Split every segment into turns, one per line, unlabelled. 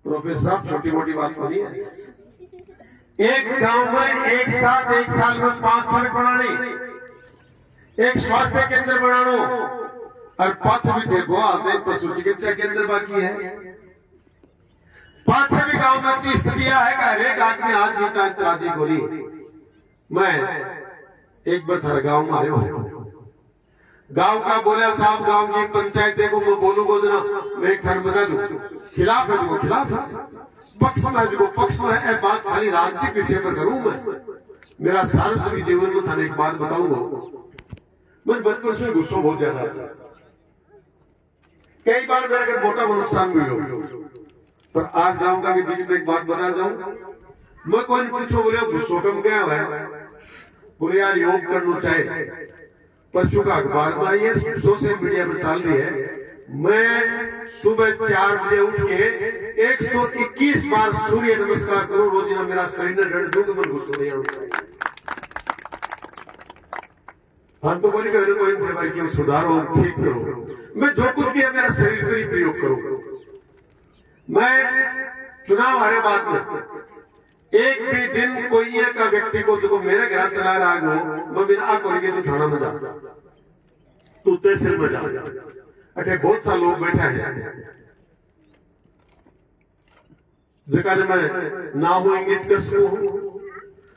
Professor साहब छोटी मोटी बात को नहीं है। एक गांव में एक साथ एक साल में 5 सड़क बनानी, एक स्वास्थ्य केंद्र बनानो और 5 भी देखो आधे पशु चिकित्सा केंद्र बाकी है। 5 भी गांव में 30 दिया है। हर एक आदमी आज जीता तराजी गोली। मैं एक बार हर गांव में आयो, गांव का बोला साहब गांव की पंचायत देखो मैं बोलूंगा ना, मैं एक धर्म बना दू खिलाफ है, जो खिलाफ है, पक्ष में जो पक्ष में है, बात खाली राजनीतिक विषय पर करूं मैं। मेरा सार्वजनिक जीवन में थाने एक बात बताऊंगा। मैं बचपन से गुस्सा बहुत ज्यादा, कई बार मेरा घर मोटा नुकसान भी हो, पर आज गांव का के बीच में एक बात बता जाऊं। मैं कोई पूछो बोले गुस्सो कम गया है, बोले यार योग करना चाहिए, परसों का अखबार में आई है, सोशल मीडिया पर चल रही है। मैं सुबह 4 बजे उठ के 121 बार सूर्य नमस्कार करूं रोजाना, मेरा शरीर ने डर दूंगा, मैं गुस्सा नहीं आना चाहिए। हम तो कोई थे भाई कि सुधारो ठीक करो, मैं जो कुछ भी है मेरा शरीर पर ही प्रयोग करूं। मैं चुनाव हारे बाद में एक भी दिन कोई एक व्यक्ति को जो मेरे घर चला रहा हो, मैं बिना करेंगे तो थाना में जा, तू तहसील में जा, अठे बहुत सा लोग बैठे हैं जिका ने मैं ना हो इंगित कर सकूं,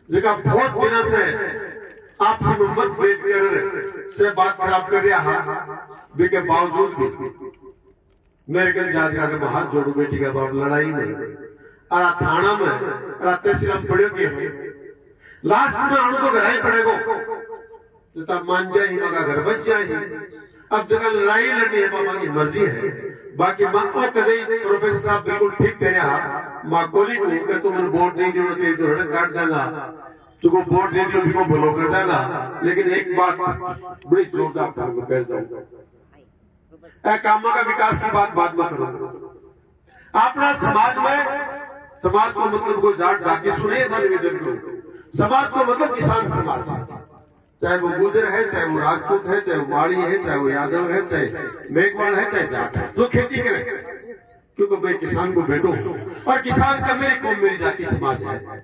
जिका बहुत दिनों से आपसी में मत भेद कर से बात खराब कर रहा है, के बावजूद भी मेरे घर जा के हाथ जोड़ू बेटी का बाप लड़ाई नहीं, और थाना में तहसील में पड़े है, लास्ट में अणु तो घर ही पड़ेगा, जितना मान जाए मगा घर बच जाए। अब जगह लड़ाई लड़नी है पापा की मर्जी है, बाकी माँ को कदे प्रोफेसर साहब बिल्कुल ठीक कह रहा, माँ गोली को कि तुम वोट नहीं देना चाहिए तो रण काट देगा, तुमको वोट नहीं दियो भी बोलो कर देगा। लेकिन एक बात बड़ी जोरदार था मैं कह जाऊंगा, कामा का विकास की बात बाद में करूंगा। अपना समाज में, समाज को मतलब कोई जाट जाति सुने था निवेदन करूं, समाज को मतलब किसान समाज, चाहे वो गुजर है, चाहे वो राजपूत है, चाहे वो माड़ी है, चाहे वो यादव है, चाहे मेघवाल है, चाहे जाट है, जो खेती करे, क्योंकि मैं किसान को बेटो और किसान का मेरी कौम मेरी जाति समाज है।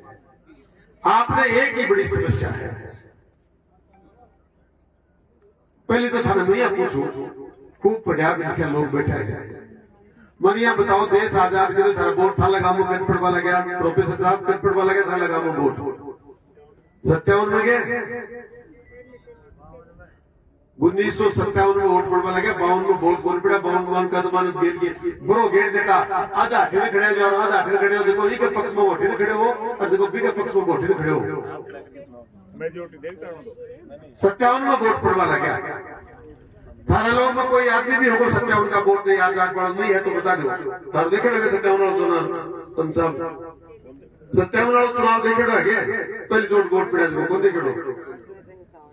आपने एक ही बड़ी समस्या है, पहले तो थाना मैया पूछो, खूब पढ़ा लिखा लोग बैठे हैं, मनिया बताओ देश आजाद के थारा वोट था लगामो कद पड़वा लगा, प्रोफेसर साहब कद पड़वा लगा था लगामो वोट 57 में गए, 1957 में वोट पड़वा लगे, 52 को वोट बोल पड़ा, 52 का तो मान बुरो गेट देखा, आधा ठेले खड़े जाओ, आधा ठेले खड़े हो, देखो ई के पक्ष में वोट खड़े हो और देखो बी के पक्ष में वोट खड़े हो।
मेजॉरिटी देखता हूं
57 में वोट पड़वा लगा। थाना लोग में कोई आदमी भी होगा 57 का वोट नहीं याद राख नहीं है तो बता दो, थार देखे लगे 57 पंचाब 57 वाला चुनाव देखे लगे, पहले जोट वोट पड़ा कौन देखे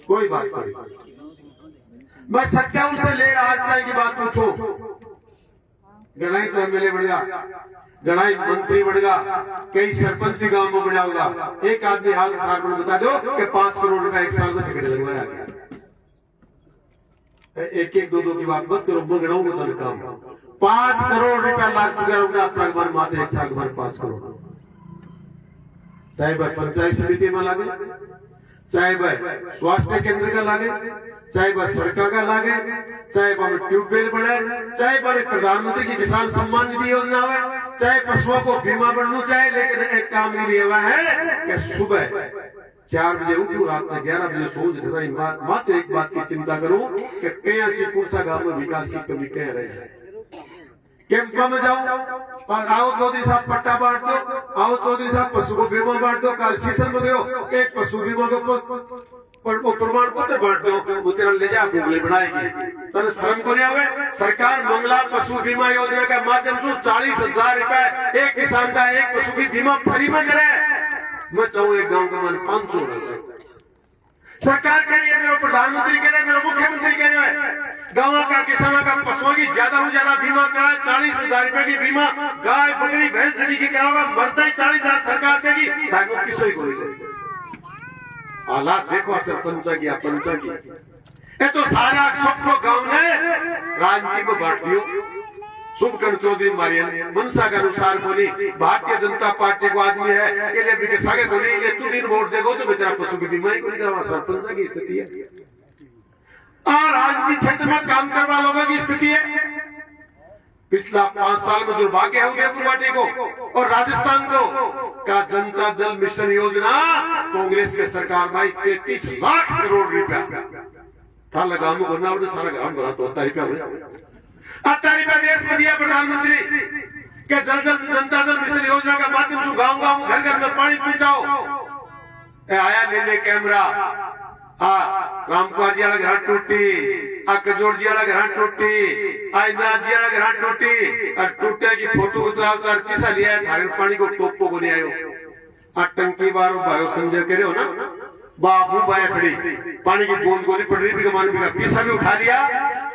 कोई बात नहीं। मैं 57 से ले आज तक की बात पूछो, गणाई तो एमएलए बढ़ेगा, गणाई मंत्री बढ़ेगा, कई सरपंच भी गांव में बढ़ा होगा। एक आदमी हाथ उठाकर बता दो कि 5 करोड़ रुपए एक साल में टिकट लगवाया गया। एक एक दो की बात मत करो, मैं गिनाऊंगा तो काम 5 करोड़ रुपया लाख रुपया अपना मात्र एक साल में 5 करोड़, चाहे वह पंचायत समिति में लागे, चाहे वह स्वास्थ्य केंद्र का लागे, चाहे वह सड़क का लागे, चाहे वह ट्यूबवेल बनाए, चाहे वह प्रधानमंत्री की किसान सम्मान निधि योजना है, चाहे पशुओं को बीमा बनना चाहे, लेकिन एक काम के लिए हुआ है कि सुबह 4 बजे उठू, रात में 11 बजे सो जाए। मात्र एक बात की चिंता करूं कि कहीं ऐसी कुर्सा गांव में विकास की कमी कह रही है। कैंप में जाओ और आओ चौधरी साहब पट्टा बांट दो, आओ चौधरी साहब पशु को बीमा बांट दो, कल सीठन में गयो एक पशु बीमा को प्रमाण पत्र बांट दो, वो तेरा ले जा गूगले बनाएगी तर श्रम को नहीं आवे। सरकार मंगला पशु बीमा योजना के माध्यम से 40,000 रुपए एक किसान का एक पशु की बीमा फ्री में करे। मैं चाहूँ एक गांव का मन 500 होना चाहिए। सरकार कह रही है, मेरा प्रधानमंत्री कह रहे हैं, मेरा मुख्यमंत्री कह रहे हैं, गांव का किसानों का पशुओं की ज्यादा से ज्यादा बीमा कराए, 40,000 रुपए की बीमा गाय बकरी भैंस की कराओगा, मरता ही 40,000 सरकार देगी, ताकि किसी को नहीं देगी। हालात देखो सरपंच की पंचा की, ये तो सारा सबको गांव ने राजनीति को बांट दियो, शुभकर्ण चौधरी मारियन मनसा के अनुसार बोली भारतीय जनता पार्टी को आदमी है ये भी के सागे बोली ये तू दिन वोट देगो तो बेचारा पशु की बीमारी को निकलवा सरपंच की स्थिति है और राजनीतिक क्षेत्र में काम करने वालों की स्थिति है। पिछला 5 साल में दुर्भाग्य है उदयपुर वाटी को और राजस्थान को का जनता जल मिशन योजना कांग्रेस के सरकार में 33 लाख करोड़ रुपया था लगाम भरना और सारा ग्राम भरा तो रुपया देश में दिया प्रधानमंत्री के जल जल जनता जल मिशन योजना का माध्यम से गांव गांव घर घर में पानी पहुंचाओ आया ले कैमरा रामकुमार जी वाला घर टूटी कजोड़ जी वाला घर टूटी इंद्राज जी वाला घर टूटी और टूटे की फोटो उतार किसा लिया धारण पानी को टोपो को नहीं आयो टंकी बार भाई संजय कह रहे हो ना बाबू बाया खड़ी पानी की बूंद गोली पड़ रही भी मान भी पीसा भी उठा लिया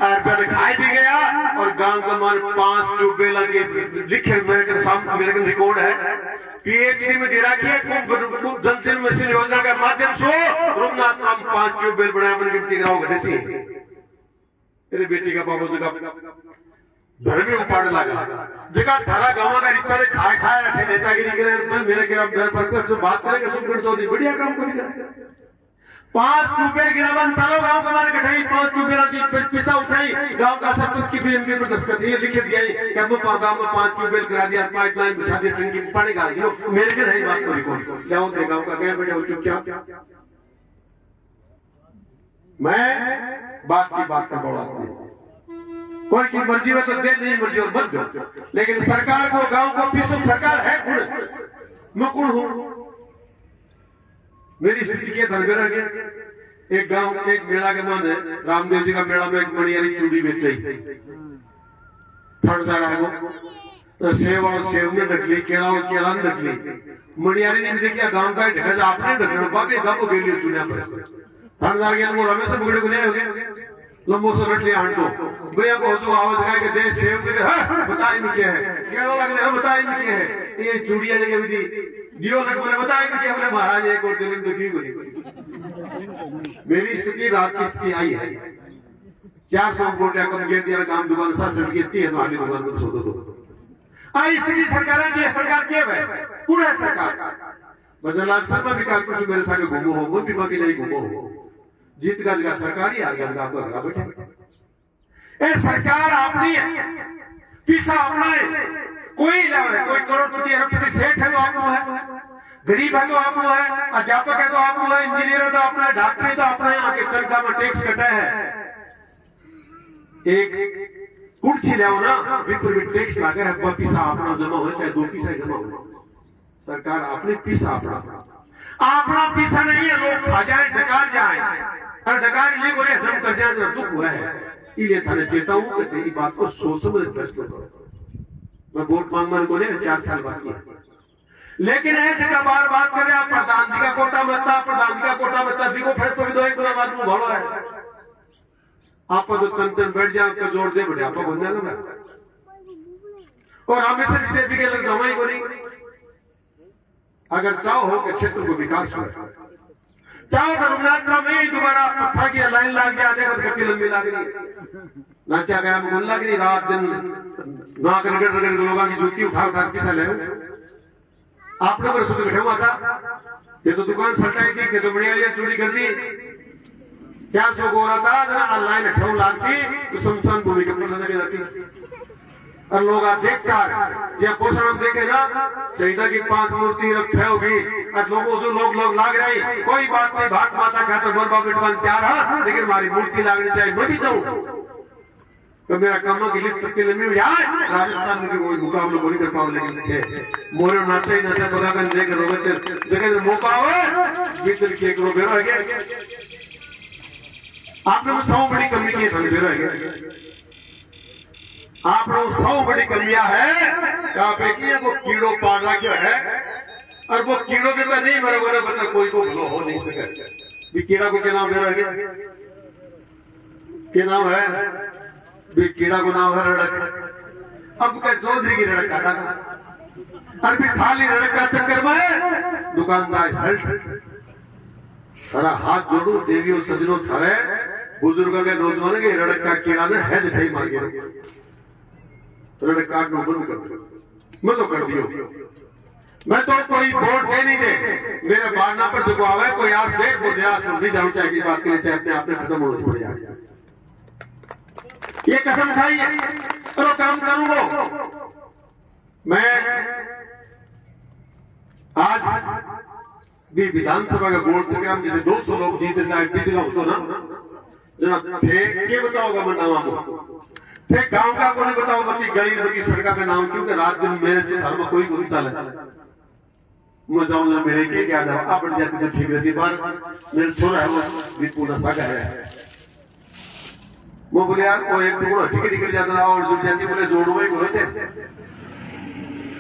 और खाई भी गया और गांव का मान 5 ट्यूबवेल के लिखे अमेरिकन रिकॉर्ड है पीएचडी में दे रखी है जल जल मिशन योजना के माध्यम से रघुनाथ राम 5 ट्यूबवेल बनाया मन गिनती कराओ घटे सी तेरे बेटी का बाबू जी का धर्मी उपाड़ लगा जगह थारा गांव का रिक्वा खाए खाए रखे नेतागिरी के मेरे पर से बात करेंगे शुभकर्ण चौधरी बढ़िया काम करेगा 5 ट्यूबवेल गिरावन चालो गांव का मारे कठाई 5 ट्यूबवेल की पैसा उठाई गांव का सरपंच की बीएमपी पर दस्तखत ये लिख दिया कि हम गांव में 5 ट्यूबवेल गिरा दिया पाइपलाइन बिछा दिया टंकी पानी का दियो मेरे के नहीं बात कोई कौन जाओ दे गांव का गए बेटे चुपचाप मैं बात की बात कर बड़ा आदमी कोई की मर्जी में तो दे नहीं मर्जी और मत दो लेकिन सरकार को गांव को पीछे सरकार है कौन मैं कौन हूं मेरी स्थिति के धन रह गया एक गांव एक मेला के मन है रामदेव जी का मेला में एक मणियारी चूड़ी बेचाई फटदार है वो तो सेव और सेव में नकली केला और केला में नकली मणियारी ने देखा गांव का ढका आपने ढकना बाबे गांव के लिए चुनिया पर फटदार के वो रमेश बुगड़े को नहीं हो गया लंबो से रट लिया हंटो भैया को जो आवाज लगा के दे सेव के हां बताई में क्या है केला लग रहा बताई में क्या है ये चूड़ियां लेके भी दी दियो लग बोले बताई में क्या बोले महाराज एक और दिन दुखी हुई मेरी स्थिति रात की स्थिति आई है 400 कोटिया कम गिर दिया काम दुकान सा सड़ गिरती है हमारी दुकान में सोचो तो आई स्थिति सरकार की सरकार क्या है पूरा सरकार बदलाव शर्मा भी काल कुछ मेरे साथ घूमो हो वो भी बाकी नहीं घूमो हो जीत का जगह सरकारी आ गया आपका घर बैठे ए सरकार अपनी है पीसा अपना है कोई लावे कोई करोड़पति अरबपति सेठ है तो आप है गरीब है तो आप है अध्यापक है तो आप है इंजीनियर है तो अपना है डॉक्टर है तो अपना है आके तनख्वाह में टैक्स कटा है एक कुर्सी ले ना विपुल भी टैक्स लगा है पीसा अपना जमा हो चाहे 2 पैसा जमा हो सरकार अपने पीसा अपना पीसा नहीं है लोग खा जाए डकार जाए और डकार लिए बोले हम कर जाए दुख हुआ है इसलिए थाने चेता हूं कि तेरी बात को सोच समझ फैसला करो मैं वोट मांगने को नहीं 4 साल बाकी है लेकिन ऐसे का बार बात करे आप प्रधान जी का कोटा मत प्रधान जी का कोटा मत बिको फैसला भी दो एक बड़ा बात भालो है आप तो तन बैठ जाओ तो जोड़ दे बढ़िया आपको बंदा ना और हमें से जीते भी के लग जमाई को नहीं अगर चाहो हो कि क्षेत्र को विकास हो चाहो तो रघुनाथ में दोबारा पत्थर की लाइन लाग जाए देखो गति लंबी लग रही नाचा गया मन लग रही रात दिन ना रगड़ रगड़ लोगों की जूती उठा उठा पिसा ले आपने मेरे सुध बैठा हुआ था ये तो दुकान सटाई थी तो बढ़िया चूड़ी कर दी 400 को रहा था जरा लाइन 18 लाख की तो शमशान भूमि के ऊपर लगे जाती और लोग देखता जब पोषण देखेगा शहीदा की 5 मूर्ति रक्षा होगी और लोगों जो लोग लाग रहे कोई बात नहीं भाट माता का तो बरबा बिटवान तैयार है लेकिन हमारी मूर्ति लागनी चाहिए मैं भी जाऊं तो मेरा कामा की लिस्ट तक लंबी हुई यार राजस्थान में भी कोई मुकाबला नहीं कर पाओ लेकिन थे मोरे नाचे ही नाचे बगा कर देख रोगे जगह मौका हो भीतर के करो बेरो है आपने 100 बड़ी कमी की है बेरो है आप लोग 100 बड़ी कमियां है आप एक वो कीड़ो पाल रखा है और वो कीड़ो देता नहीं मेरे को बता कोई को भलो हो नहीं सके भी कीड़ा को क्या नाम दे रहा है क्या नाम है भी कीड़ा को नाम है रड़क अब क्या चौधरी की रड़क काटा और भी थाली रड़क का चक्कर में दुकानदार सल्ट अरे हाथ जोड़ू देवियों सजनों थारे बुजुर्गों के नौजवान के रड़क का कीड़ा ने हैज ठाई मार गया उन्होंने कार्ड में बंद कर दिया। मैं तो कर दियो, मैं तो कोई वोट दे नहीं दे, मेरे बारना पर जो आवे कोई आप देख वो देरा सुन नहीं जाना चाहिए बात के लिए, चाहे अपने आप में खत्म होना पड़ जाए। ये कसम खाई है, चलो काम करूंगा मैं। आज भी विधानसभा का वोट से हम जिसे 200 लोग जीते जाए पिछला हो तो ना जना थे के बताओगा मैं नाम को थे गांव का को नहीं बताओ बती गली बती सड़का का नाम, क्योंकि रात दिन मेरे धर्म कोई नहीं चला मैं जाऊं जरा मेरे के क्या दवा आप बढ़ जाती तो ठीक रहती बार मेरे छोरा है वो पूरा सागा है वो बोले यार वो एक टुकड़ा ठीक निकल जाता रहा और जुड़ जाती बोले जोड़ो ही बोले थे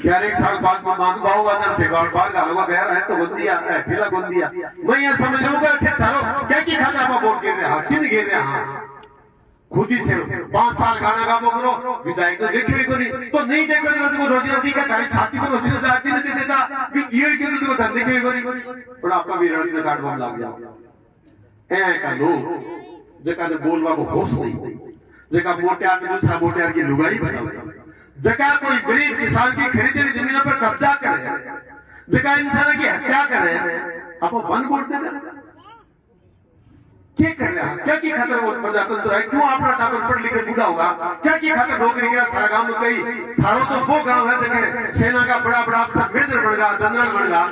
यार 1 साल बाद में मांग बाहु अंदर थे और बाहर गालोगा गया है तो बंदिया है फिर बंदिया मैं ये समझ रहा हूं कि थारो क्या की खाता में वोट गिर रहा किन गिर रहा खुद ही थे 5 साल गाना गा बोलो विधायक तो देखे ही नहीं तो नहीं देखे तो रोजी नदी का गाड़ी छाती में रोजी से आती नहीं देता कि दिए के तो धंधे के नहीं बड़ा आपका भी रणनीति में काट बम लग गया ए का लोग जका ने बोलवा को होश नहीं जका मोटियार ने दूसरा मोटियार की लुगाई बतावे जगह कोई गरीब किसान की खरीदी जमीन पर कब्जा करे, जगह इंसान की हत्या करे, आप वन वोट देना क्या कर रहा है? क्या की खातर वो प्रजातंत्र है? क्यों अपना टाबर पढ़ लिख बूढ़ा होगा? क्या की खातर नौकरी करा? थारा गांव में कई थारो तो वो गांव है जगह सेना का बड़ा बड़ा अफसर मेजर बन गया, जनरल बन गया,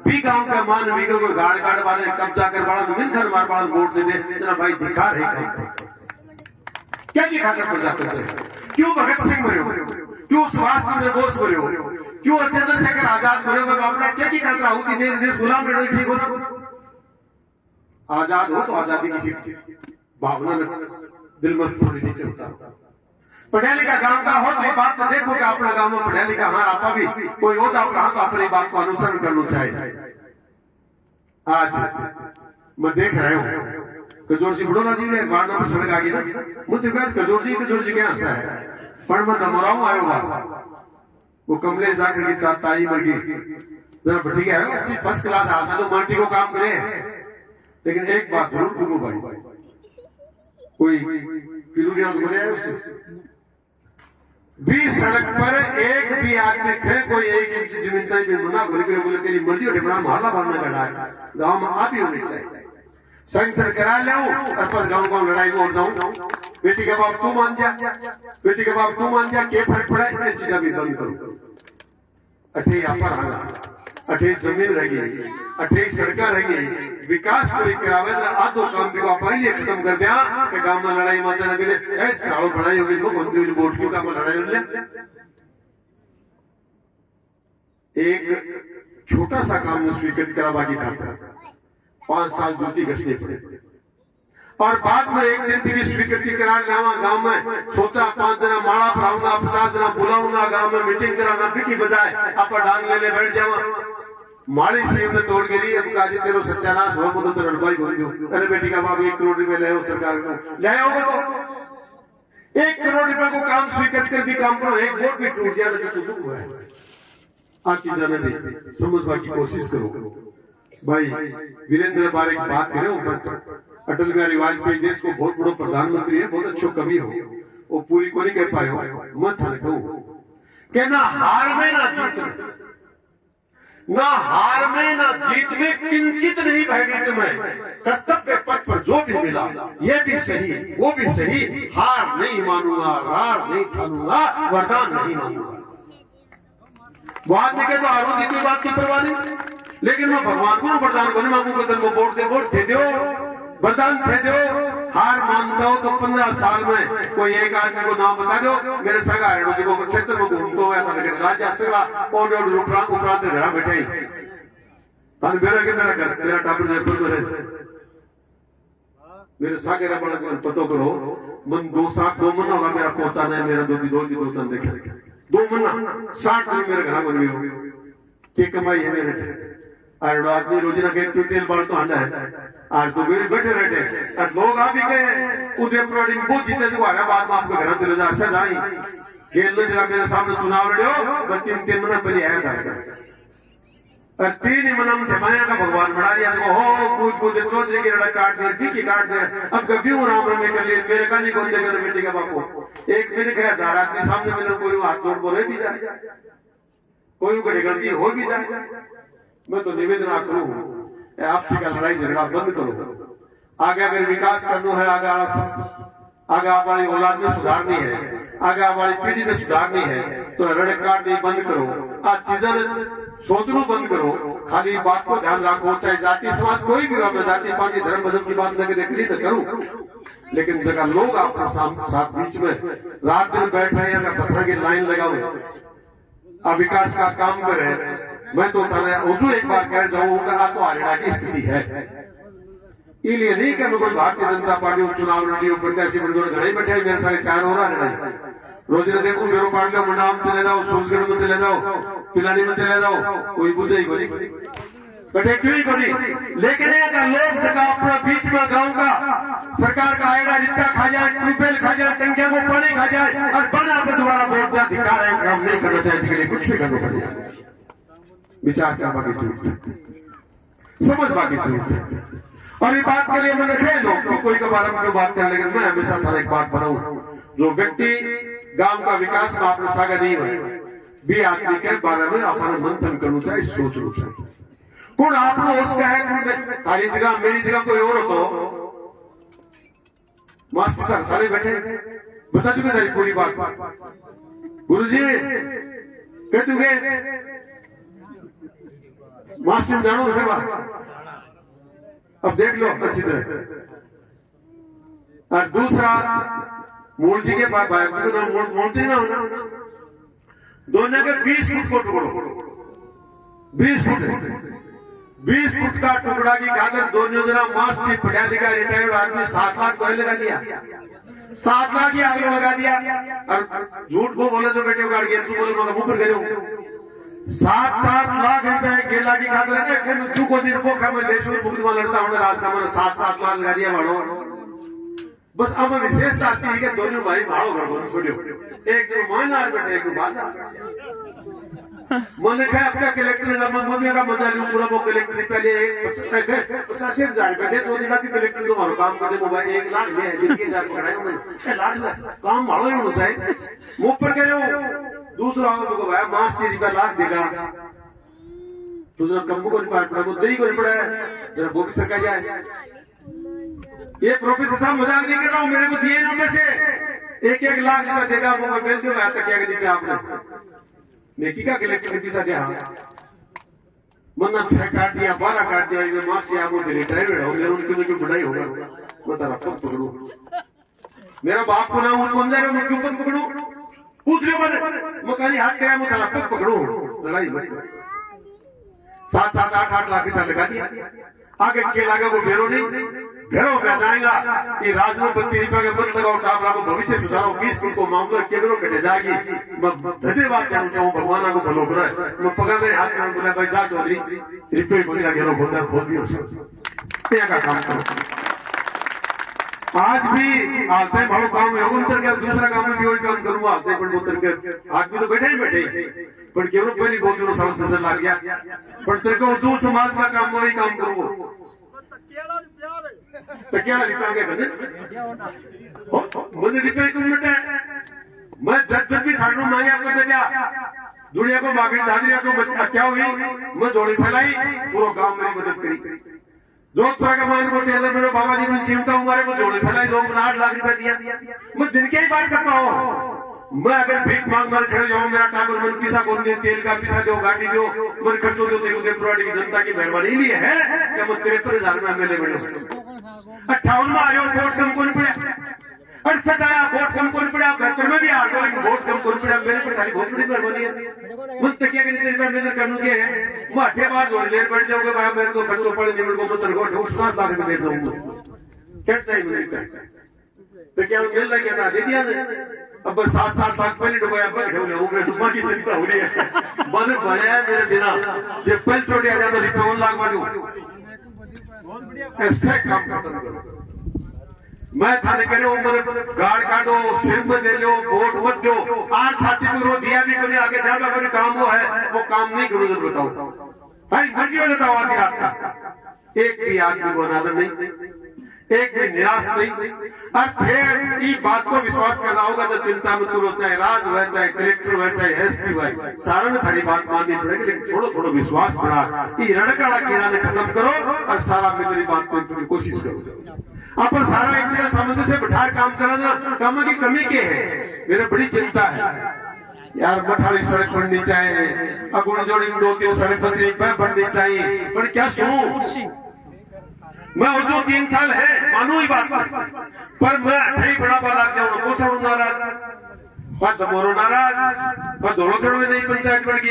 भी गांव का मान वीगो को गाड़ काट वाले कब्जा कर वाला मिनखर मार वाला वोट दे दे, तेरा भाई धिकार है काम क्या की खातर प्रजातंत्र? क्यों भगत सिंह मरे हो? क्यों सुभाष चंद्र बोस बोले हो? क्यों चंद्रशेखर आजाद बोले हो? अपना क्या की करता हूं कि देश गुलाम में ठीक हो ना आजाद हो तो आजादी किसी भावना में दिल में थोड़ी नहीं चलता। पढ़ा लिखा गांव का हो तो बात तो देखो कि अपना गांव में पढ़ा लिखा हाँ आपा भी कोई होता कहा तो अपनी बात को अनुसरण करना चाहिए। आज मैं देख रहा हूं कजोर जी बुढ़ोरा जी ने बारना पर सड़क आ गई ना मुझे कजोर जी क्या हंसा है पर मैं दमोराऊ आयो वो कमले जाकर के चार ताई मर गई जरा बढ़ी गया है 80 क्लास आता तो माटी को काम करे, लेकिन एक बात जरूर बोलो भाई कोई किलोमीटर बोले है उसे भी सड़क पर एक भी आदमी थे कोई 1 इंच जमीन तक भी मना बोले तेरी मर्जी और टिपड़ा मारला भरना गड़ा गाँव में आप ही होनी चाहिए सेंसर करा ले और बस गाँव लड़ाई में और जाऊं बेटी का बाप तू मान जा बेटी का बाप तू मान जा क्या फर्क पड़ा है चीजा भी बंद करो अठे यहाँ पर आना अठे जमीन रहेगी अठे सड़क रहेगी विकास कोई करावे आधो काम भी वापारी खत्म कर दिया कि गांव में लड़ाई माता लगे ऐसे सालों बढ़ाई होगी वो बंदी हुई वोट क्यों काम में लड़ाई हो एक छोटा सा काम में स्वीकृत करा बाकी काम था 5 साल जूती घसने पड़े और बाद में एक दिन भी स्वीकृति करा लावा गांव में सोचा 5 जना माला पढ़ाऊंगा 50 जना बुलाऊंगा गांव में मीटिंग कराना बिकी बजाय आप डांग ले बैठ जावा माली सीम में तोड़ गिरी अब काजी तेरो सत्यानाश हो तो रड़बाई हो गयो अरे बेटी का बाप 1 करोड़ रुपए ले सरकार को ले आओगे तो 1 करोड़ रुपए को काम स्वीकृत कर भी काम करो एक वोट भी टूट जाए तो दुख हुआ है आज की जाने नहीं समझवा की कोशिश करो भाई वीरेंद्र बार एक बात करे अटल बिहारी वाजपेयी देश को बहुत बड़ा प्रधानमंत्री है बहुत अच्छो कवि हो वो पूरी को नहीं कर पाए हो मत कहूं कि ना हार में ना जीत में ना हार में ना जीत में किंचित नहीं भयभीत में कर्तव्य पथ पर जो भी मिला ये भी सही वो भी सही हार नहीं मानूंगा रार नहीं ठानूंगा वरदान नहीं मानूंगा वो आदमी के तो आरोप की बात की परवाह नहीं लेकिन मैं भगवान को वरदान को नहीं मांगूंगा तो वो वोट दे दो वरदान दे दो हार मानता हो तो 15 साल में कोई एक आदमी को नाम बता दो मेरे सगा है को क्षेत्र में घूमते हुए राज्य सगा और उपरांत घर बैठे मेरा के मेरा घर मेरा टापर जयपुर में रहे मेरे सागे बड़ा पतो करो मन 2 महीना होगा मेरा पोता नहीं मेरा दो देखे 2 महीना 60 दिन मेरे घर बन गए के कमाई है मेरे आदमी रोजीना के तेल बाल तो हंडा है आज तो गए बैठे रहते और लोग आ भी गए उदयपुर बहुत जीते जो आ बाद में आपके घर चले जा अच्छा जाई खेल जगह मेरे सामने चुनाव लड़ो 3 महीना पहले आया था और 3 ही मनम थे माया का भगवान बना दिया तो हो कूद कूद चौधरी की लड़ा काट दिया पीकी काट दिया अब कभी वो राम रमे कर लिए मेरे का नहीं कौन देकर बेटी का बापू एक मिनट है 1000 आदमी सामने मिले कोई हाथ जोड़ बोले भी जाए कोई को गलती हो भी जाए। मैं तो निवेदन करूं आपसी का लड़ाई झगड़ा बंद करो। आगे अगर विकास करना है आगे आप वाली औलाद में सुधारनी है आगे आप वाली पीढ़ी में सुधारनी है तो रड़े काट नहीं बंद करो। आज चीजें सोचना बंद करो। खाली बात को ध्यान रखो चाहे जाति समाज कोई भी हो मैं जाति पाति धर्म मजहब की बात न करूं लेकिन जगह लोग अपने साथ बीच में रात दिन बैठ रहे हैं पत्थर की लाइन लगाओ विकास का काम करे। मैं तो उर्दू एक बार कह जाऊंगा तो हरियाणा की स्थिति है इसलिए नहीं कि कोई भारतीय जनता पार्टी चुनाव लड़ी प्रत्याशी घड़े बैठे मेरे साथ 4 हो रहा है रोज ने देखो मेरो पार्टी का मंडा में चले जाओ सूरजगढ़ में चले जाओ पिलानी में चले जाओ कोई बुझे ही कोई बैठे क्यों ही कोई लेकिन लोग जगह अपना बीच में गांव का सरकार का आएगा रिक्टा खा जाए ट्यूबवेल खा जाए टंकिया को पानी खा जाए और बना पर दोबारा वोट का अधिकार है काम नहीं करना चाहिए इसके लिए कुछ भी करना पड़ेगा। विचार क्या बाकी जरूरत समझ बाकी जरूरत है और ये बात के लिए मैंने कहे लोग कोई के बारे में क्यों बात कर लेकिन मैं हमेशा थारा एक बात बनाऊं जो व्यक्ति गांव का विकास में आपने सागा नहीं हुआ भी आदमी के बारे में अपना मंथन करना चाहिए सोचना चाहिए कौन आपने उसका है तारी जगह मेरी जगह कोई और हो तो मास्टर सारे बैठे बता चुके तेरी पूरी बात गुरुजी कह चुके मास्टर जानो से बात अब देख लो अच्छी तरह। और दूसरा मूल जी के भाई को नाम मूर्ति ना होना दोनों के 20 फुट को टुकड़ो 20 फुट का टुकड़ा की खातर दोनों जना मास्टर पटियाली रिटायर्ड आदमी 7 लाख पहले लगा दिया 7 लाख ही आगे लगा दिया और झूठ को बोले तो बेटे उगाड़ गया बोले मगर मुंह पर करो 7 लाख रुपए गेला की खातर तू को दिन पोखा में देश में मुक्त में लड़ता हूँ राज का मैंने 7 लाख लगा दिया भाड़ो बस अब विशेषता आती है कि दोनों भाई भाड़ो घर बोल छोड़ो एक जो मान आ बैठे एक बात मैंने कहा अपना कलेक्टर मम्मी का मजा लूं पूरा वो कलेक्टर पहले 50,000 रुपए दे चौधरी की कलेक्टर तुम्हारा काम कर दे मोबाइल 1 लाख ले जिनके 1000 पकड़ाए उन्होंने लाख काम भाड़ो ही होना चाहिए मुंह पर कह रहे हो दूसरा को भाई मास 3 लाख देगा दूसरा कम्बू को नहीं पड़ा वो दही को नहीं पड़ा है जरा वो भी सरका जाए। ये प्रोफेसर साहब मजाक नहीं कर रहा हूँ मेरे को दिए रुपए से 1 लाख रुपए देगा वो मैं बेचते हुए आता क्या नीचे आपने नेकी का कलेक्टर ने पीछा दिया मन्ना 6 काट दिया 12 काट दिया इधर मास्टर आपको रिटायर्ड हो मेरे उनके लिए बढ़ाई होगा मैं तारा पग पकड़ू मेरा बाप को ना कौन जाएगा मैं क्यों पग पकड़ू पूछ लो मैं खाली हाथ कराया मैं तारा पग पकड़ू लड़ाई मत 7 8 लाख रुपया लगा दिया आगे के लागा वो बेरो नहीं घरों में जाएगा कि राज में 32 रुपया के बंद लगाओ टापरा को भविष्य सुधारो 20 फुट को मामला केंद्रों कटे जाएगी मैं धन्यवाद कहना चाहूँ भगवान को भलो करे मैं पगा मेरे हाथ में बोला भाई जा चौधरी रुपये को घेरो खोल दियो का काम करो। आज भी आते भाड़ो काम में उतर के दूसरा काम में भी वही काम करूंगा आते पर उतर के आदमी तो बैठे ही बैठे पर केवल पहली बहुत दिनों सड़क नजर लग गया पर तेरे को उर्दू समाज का काम वही काम करूंगा तो क्या रिपा के करने मुझे रिपे क्यों मिलता है मैं जब भी धारणु मांगे आपको दे दिया दुनिया को मांगी धारिया को क्या हुई मैं जोड़ी फैलाई पूरा गांव मेरी मदद करी जोधपुर का मान को टेलर मेरे बाबा जी ने चिमटा हमारे को जोड़े फैलाई लोग 8 लाख रुपए दिया मैं दिन के ही बात करता हूँ मैं अगर भीख मांग मार खड़े जाऊँ मेरा टावर मन पीसा कौन दे तेल का पीसा दो गाड़ी दो मन खर्चो दो उदयपुर की जनता की मेहरबानी लिए है क्या मैं 53,000 में एमएलए बने 58 में आयो वोट कम कौन पड़ा 68 आया वोट कम कौन पड़ा 72 में भी आ गया लेकिन वोट कम कौन पड़ा मेरे पर खाली बहुत बड़ी मेहरबानी है मुझ तकिया के नीचे मेहनत करने के है मैं 8 बार जोड़ देर बैठ जाओगे भाई मेरे को खर्चो पड़े निमड़ को मंत्र को 5 लाख रुपए दे दूंगा क्या चाहिए मुझे तो क्या मिल रहा क्या दे दिया अब 7 लाख पहले डुबाया बैठे हुए हो गए डुबा की चिंता हो रही है मन बढ़िया मेरे बिना ये पहले छोड़ दिया जाता रुपये 1 लाख वाली ऐसे काम खत्म करो मैं थाने कह रहा हूँ मेरे गाड़ काटो सिर में दे लो वोट मत दो 8 साथी को दिया भी कोई आगे जाना कोई काम वो है वो काम नहीं करो जब बताओ भाई मर्जी में बताओ आधी रात का एक भी आदमी को अनादर नहीं, एक भी निराश नहीं। और फिर ये बात को विश्वास करना होगा तो चिंता मत करो, चाहे राज हो, चाहे कलेक्टर हो, चाहे एसपी हो, सारा ने थारी बात माननी पड़ेगी, लेकिन थोड़ा थोड़ा विश्वास बढ़ा, ये रड़कड़ा कीड़ा ने खत्म करो और सारा मेरी बात करने की कोशिश करो। अपन सारा एक जगह समझ से बिठा काम करा ना, काम की कमी के है, मेरे बड़ी चिंता है यार। मठाली सड़क बननी चाहिए, अगुण जोड़ी 2-3 सड़क बननी चाहिए, पर क्या सुनूं मैं, वो जो 3 साल है मानू ही बात पर मैं नहीं बड़ा लग जाऊँ, को सब नाराज पर मोरो नाराज पर दोनों करोड़ में नहीं पंचायत बढ़ गई।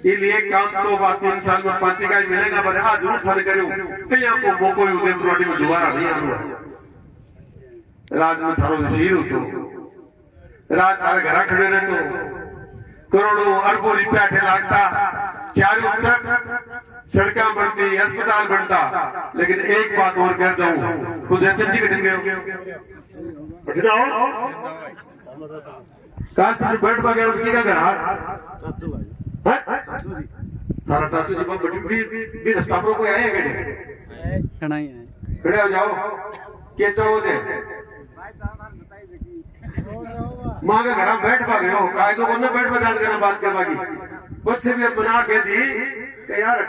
इसलिए काम तो बात 3 साल में पांति का मिलेगा, पर हाँ जरूर थाने करूँ कहीं आपको मौको उदयपुर में दोबारा नहीं आना है। राज में थारो नसीर हो तो राज थारे घर खड़े रहे तो करोड़ों अरबों रुपया लागता, चारों तरफ सड़का बनती, अस्पताल बनता, लेकिन एक बात और कह जाऊं, खुद जी कटिंग बैठ पा गया तारा चाचू जी बटी भी रास्ता पर कोई आए खड़े हो जाओ के चाहो दे माँ के घर बैठ पा गए हो, कायदों को न बैठ पा बात कर पागी बच्चे भी बना के दी यार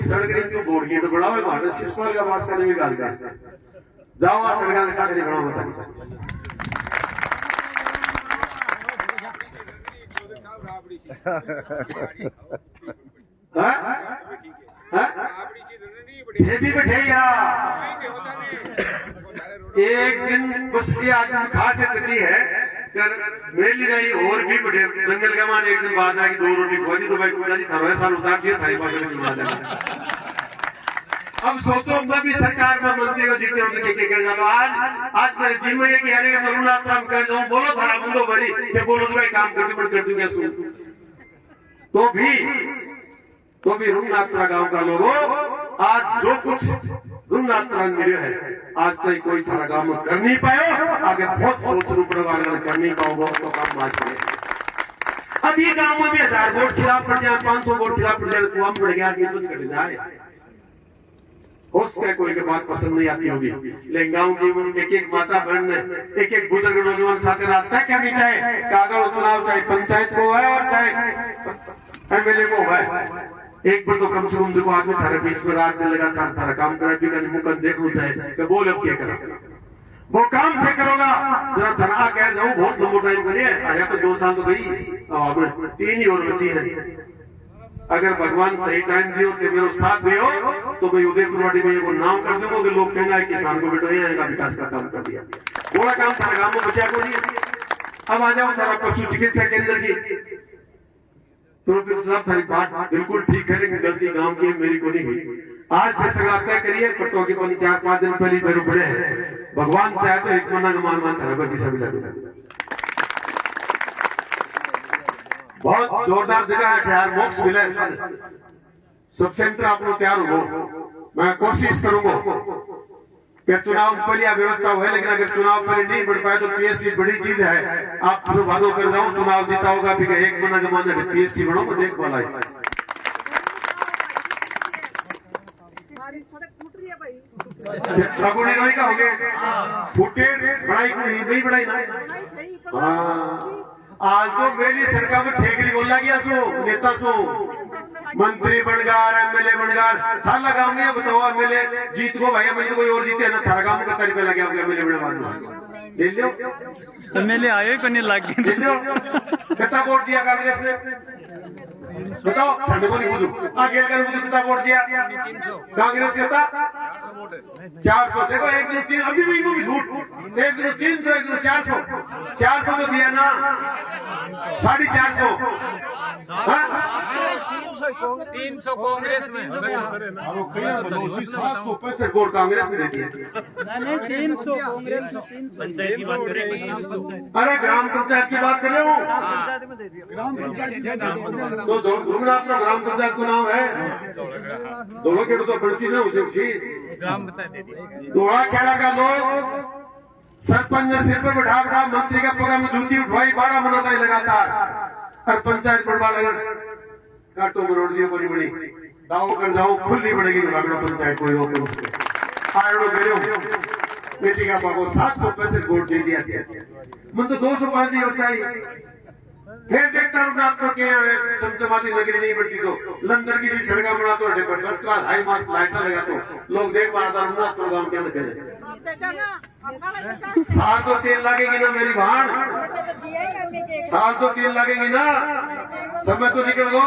सड़क क्यों बोड़ गई तो बढ़ाओ मानो शिशपाल का पास करने भी गाल का जाओ आ सड़क के साथ बढ़ाओ बता भी बैठे एक दिन बस ये आदमी खास स्थिति है मेरी नहीं और भी बड़े जंगल के मान एक दिन बाद आई 2 रोटी खोली तो भाई कुला जी थारे साल उतार दिया थारी पास में। अब सोचो मैं भी सरकार में मंत्री को जीते उनके के कर जाओ आज मेरे जी में ये कह रहे हैं मरुना काम कर जाऊं, बोलो थारा बोलो बड़ी ये बोलो तो भाई काम कर दूंगा सुन तो भी रुंगनाथपुरा गांव का लोगों आज जो कुछ रुंगनाथपुरा मिले है आज तक कोई थारा गांव में कर नहीं पाए, आगे बहुत सोच रूपड़ा कर नहीं पाओगे तो काम आज करें। अब ये गांव में भी 1000 वोट खिलाफ पड़ जाए, 500 वोट खिलाफ पड़ जाए, कुआं पड़ गया कुछ कट जाए, हो सकता कोई के बात पसंद नहीं आती होगी, लेकिन गांव की एक माता बहन एक बुजुर्ग नौजवान साथ रास्ता क्या नहीं चाहे कागज चुनाव चाहे पंचायत को है और चाहे एमएलए को है, एक बार तो कम से कम देखो आदमी थारे बीच में रात में लगातार थारा काम करा भी का मुकद देख लो चाहे बोल अब क्या करा वो काम थे करोगा जरा धना कह जाऊं बहुत लंबा टाइम करिए आया तो 2 साल तो गई, अब 3 ही और बची है। अगर भगवान सही टाइम दियो तो मेरे साथ दियो तो भाई उदयपुरवाड़ी में वो नाम कर दूंगा कि लोग कहेंगे किसान को बेटा यहाँ विकास का काम कर दिया, थोड़ा काम थारा गाँव में बचा को नहीं। अब आ जाओ थारा पशु चिकित्सा केंद्र की प्रोफेसर साहब थारी बात बिल्कुल ठीक है, लेकिन गलती गांव की मेरी को नहीं हुई। आज फैसला तय करिए पट्टों के 4-5 दिन पहले मेरे बड़े हैं, भगवान चाहे तो एक मना का मान थारा पर सभी लगे बहुत जोरदार जगह है, यार मोक्ष मिला है सर सब सेंटर आप लोग तैयार हो, मैं कोशिश करूंगा कि चुनाव पहले व्यवस्था हो है, लेकिन अगर चुनाव पहले नहीं बढ़ पाए तो पीएससी बड़ी चीज है, आप तो वादों कर जाओ चुनाव जीता होगा भी एक मना जमाना पीएससी बढ़ो तो देख वाला है। अगुणी रोई का हो गए फूटे बढ़ाई को नहीं बढ़ाई ना, हाँ आज तो मेरी सड़का में ठेकड़ी गोला गया सो नेता सो मंत्री बनगार एमएलए बनगार थाला गांव में बताओ एमएलए जीत को भाई एमएलए कोई और जीते ना थारा गांव का तरीका लगे आपके एमएलए बने बाद ले लो
एमएलए आए को नहीं लग
ले लो कितना वोट दिया कांग्रेस ने बताओ ठंड को नहीं बुझू आगे कर मुझे कितना वोट दिया कांग्रेस कितना 400 देखो एक दिन 3 अभी भी वो भी झूठ एक दिन 300 एक दिन 400 तो दिया ना 450
300 कांग्रेस में
765 वोट कांग्रेस ने दे दिए,
300 कांग्रेस पंचायत की बात करें,
अरे ग्राम पंचायत की बात कर रहे हो, तो ग्राम पंचायत को नाम है दोनों के तो बड़सी ना उसे
ग्राम पंचायत
दोड़ा खेड़ा का लोग सरपंच ने सिर पर बैठा मंत्री का प्रोग्राम में जूती उठवाई 12 महीना लगातार और पंचायत बढ़वा लगा काटो मरोड़ दियो बड़ी बड़ी दाव कर जाओ खुली पड़ेगी ग्रामीण पंचायत कोई ओपन से आयो गयो बेटी का बाबू 700 पैसे वोट दे दिया मन तो 205 नहीं हो चाहिए फिर देखता हूँ डॉक्टर के समचमाती नगरी नहीं बढ़ती तो लंदन की भी सड़का बना तो first class high marks light लगा तो लोग देख पा रहा था प्रोग्राम क्या करे साल तो 3 लगेगी ना मेरी बहन साल तो 3 लगेगी ना समय तो निकल गो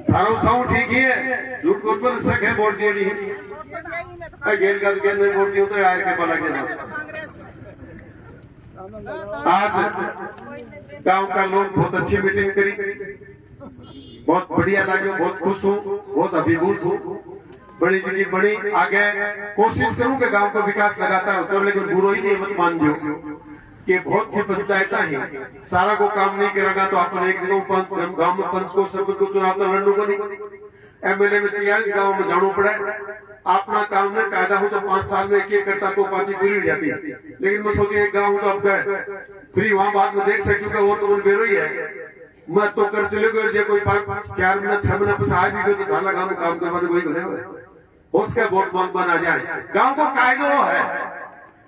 थारो साउंड ठीक ही है झूठ को पर सक है वोट दिए नहीं गेल का नहीं वोट दियो तो यार के पला के आज गांव का लोग बहुत अच्छी मीटिंग करी बहुत बढ़िया लगे बहुत खुश हूँ बहुत अभिभूत हूँ बड़ी जिंदगी बड़ी आगे कोशिश करूं कि गांव का विकास लगातार होता है लेकिन बुरो ही नहीं मत मान दो कि बहुत सी पंचायत ही सारा को काम नहीं करेगा तो अपन एक जगह गांव में पंच को सरपंच को चुनाव तो लड़ने को नहीं एमएलए में 43 गाँव में जाना पड़े अपना काम में कायदा हो तो 5 साल में एक करता तो पार्टी पूरी हो जाती है लेकिन मैं सोचे एक गाँव तो अब गए फिर वहां बाद में देख सकती हूँ वो तो बेरो ही है मैं तो कर चले गए कोई 4 मिनट 6 मिनट पीछे आ भी गए तो थाना गाँव में काम करवाने वही बने उसका वोट बैंक बना जाए गांव को कायदो है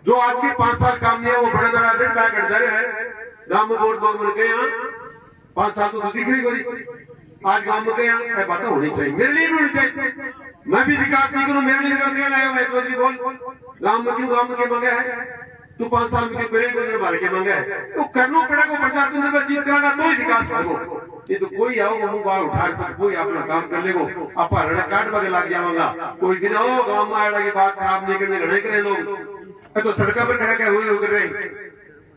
जो आदमी 5 साल काम नहीं है वो बड़े बड़ा डेट बैग हट जाए गांव में वोट बैंक बन गए यहाँ 5 साल तो दिख रही बड़ी आज गांव में गए यहाँ बातें होनी चाहिए मेरे लिए भी होनी चाहिए मैं भी विकास नहीं करूँ मेरे लिए भी आया हुआ चौधरी बोल गांव में क्यों गांव में क्या मांगा है तू 5 साल में क्यों करे बार के मांगा है तो करना पड़ेगा प्रचार तुमने चीज करेगा तो ही विकास करो ये तो कोई आओ मुंह बाहर उठा कोई अपना काम कर लेगो अपा रण काट बगे लग जाऊंगा कोई दिन आओ गांव में आएगा की बात खराब नहीं करने घड़े करे लोग तो सड़का पर खड़ा क्या हुई हो रहे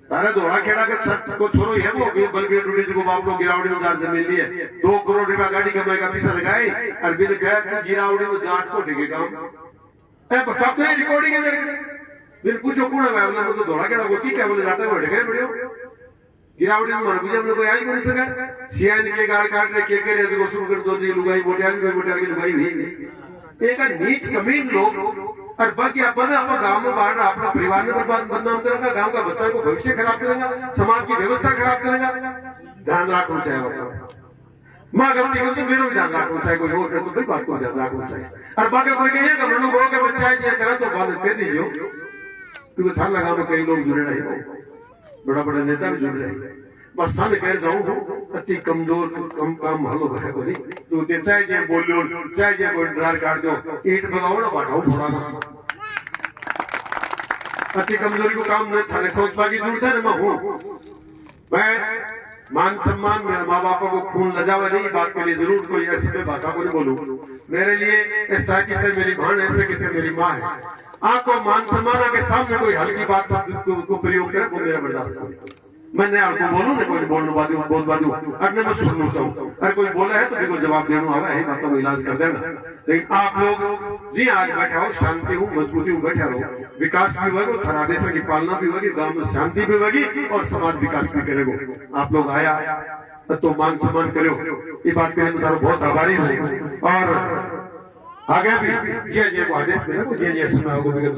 तारे धोड़ा खेड़ा के छत को छोड़ो है वो बल्कि टूटी को बाप लोग गिरावड़ी में जान जमीन लिए 2 करोड़ रुपया गाड़ी कमाई का पैसा लगाए और बिल गया तो गिरावड़ी में जाट को ढेगे काम सब तो रिकॉर्डिंग है मेरे बिल पूछो कौन है मैं तो धोड़ा खेड़ा को क्या बोले जाता है ढेगे बढ़ियो गिरावड़ी में मर गुजर में कोई आई नहीं सका सियान के गाल काट रहे के रे को शुरू कर दो दी लुगाई बोटियान की लुगाई हुई एक नीच कमीन लोग और बाकी अपन अपना गांव में बाहर अपना परिवार में बदनाम करेगा गांव का बच्चा को भविष्य खराब करेगा समाज की व्यवस्था खराब करेगा ध्यान रखना चाहिए बताओ माँ गलती कर तो मेरे भी ध्यान रखना चाहिए कोई और तो भाई बात को ध्यान रखना चाहिए और बाकी कोई कहिए कि मनु गो के बच्चा है करा तो बात कह दीजिए क्योंकि थान लगा में कई लोग जुड़े रहे बड़ा बड़ा नेता भी जुड़ रहे बस सन कह जाऊं अति कमजोर कम काम हलो है कोई तो ते चाहे जे बोलियो चाहे जे कोई ड्रार काट दो ईट भगाओ ना बाटाओ थोड़ा ना अति कमजोरी को काम न थाने सोचवा की जरूरत है ना मैं हूं मैं मान सम्मान मेरे माँ बाप को खून लजावा नहीं बात के लिए जरूर कोई ऐसी मैं भाषा को नहीं बोलूं मेरे लिए ऐसा किसे मेरी बहन ऐसे किसे मेरी माँ है आपको मान सम्मान के सामने कोई हल्की बात शब्द को प्रयोग करे वो मेरा बर्दाश्त नहीं मैं नहीं आपको बोलूं ना कोई बोलने बादू बोल बादू अगर मैं सुनना चाहूँ अगर कोई बोला है तो बिल्कुल जवाब देना होगा यही बातों को इलाज कर देना लेकिन आप लोग जी आज बैठा हो शांति हूँ मजबूती हूँ बैठा रहो विकास भी होगा धनादेश की पालना भी होगी गांव में शांति भी होगी और समाज विकास भी करेगा आप लोग आया तो मान सम्मान करो ये बात करने में तारो बहुत आभारी हूँ और आगे भी जे को आदेश देना जे समय